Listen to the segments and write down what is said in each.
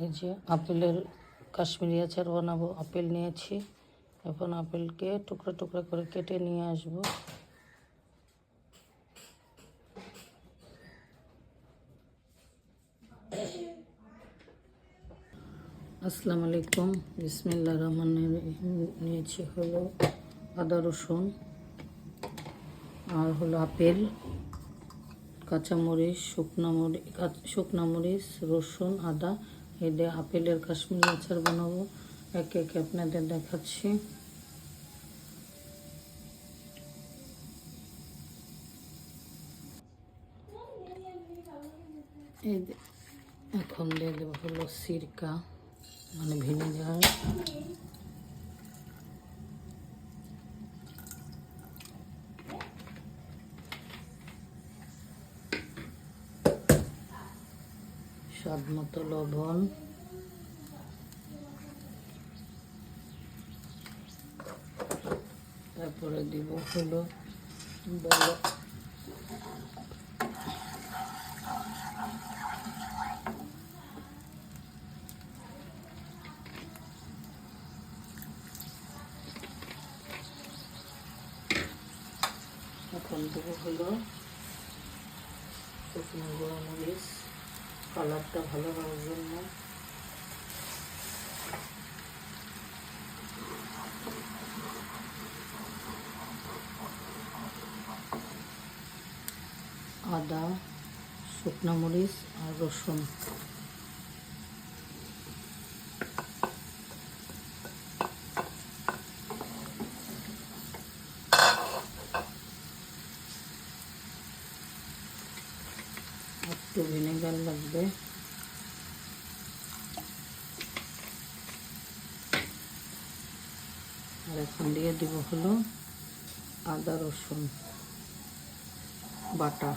এই যে আপেলের কাশ্মীরি আচার বানাবো। আপেল নিয়েছি, এখন আপেলকে টুকরা টুকরা করে কেটে নিয়ে আসব। আসসালামু আলাইকুম, বিসমিল্লাহির রহমানির রহিম। নিয়েছি হলো আদা রসুন, আর হলো আপেল, কাঁচামরিচ, শুকনা মরিচ, রসুন, আদা। এই দিয়ে আপেলের কাশ্মীরি আচার বানাবো। একে একে আপনাদের দেখাচ্ছি। এই এখন দিয়ে দেবো হলো সিরকা, মানে ভিনেগার, স্বাদ মতো লবণ, তারপরে দিব হলো বড় এখন দেবো হলো শুকনো গোলমরিচ, কালারটা ভালো হওয়ার জন্য। আদা, শুকনো মরিচ আর রসুন। একটু ভিনেগার লাগবে। আর এখন দিয়ে দিব হলো আদা রসুন বাটা।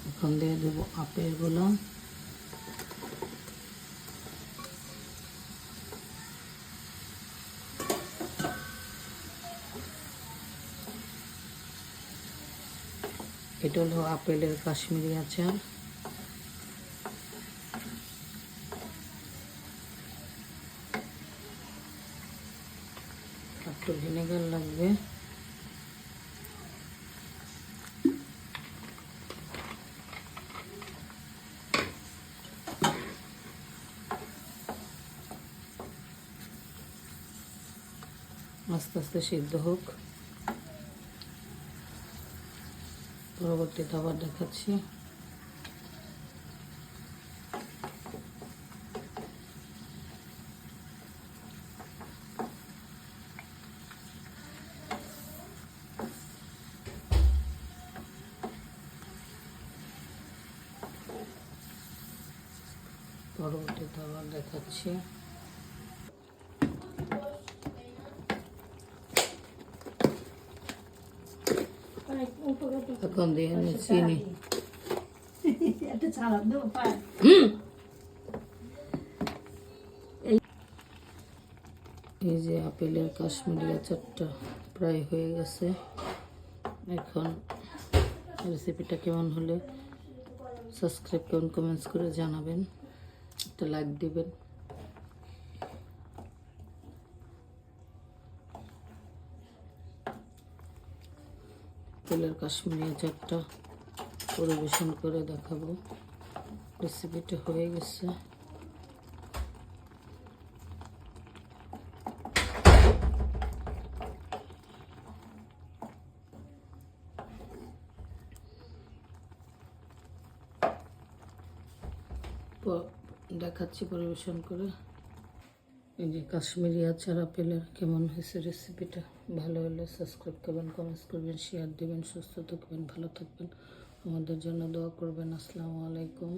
এখন দিয়ে দেব আপেলগুলো। এটা হলো আপেলের কাশ্মীরি আচার। একটু ভিনেগার লাগবে। আস্তে আস্তে সিদ্ধ হোক, পরবর্তীতে আবার দেখাচ্ছি। এখন দিয়ে চিনি। এই যে আপেলের কাশ্মীরি আচারটা প্রায় হয়ে গেছে। এখন রেসিপিটা কেমন হলে সাবস্ক্রাইব করুন, কমেন্টস করে জানাবেন, একটা লাইক দিবেন। আপেলের কাশ্মীরি আচারটা পরিবেশন করে দেখাবো। রেসিপিটা হয়ে গেছে। দেখাচ্ছি পরিবেশন করে। এই যে কাশ্মীরি আচার আপেলের কেমন হয়েছে রেসিপিটা। ভালো হলে সাবস্ক্রাইব করবেন, কমেন্টস করবেন, শেয়ার দিবেন। সুস্থ থাকবেন, ভালো থাকবেন, আমাদের জন্য দোয়া করবেন। আসসালামু আলাইকুম।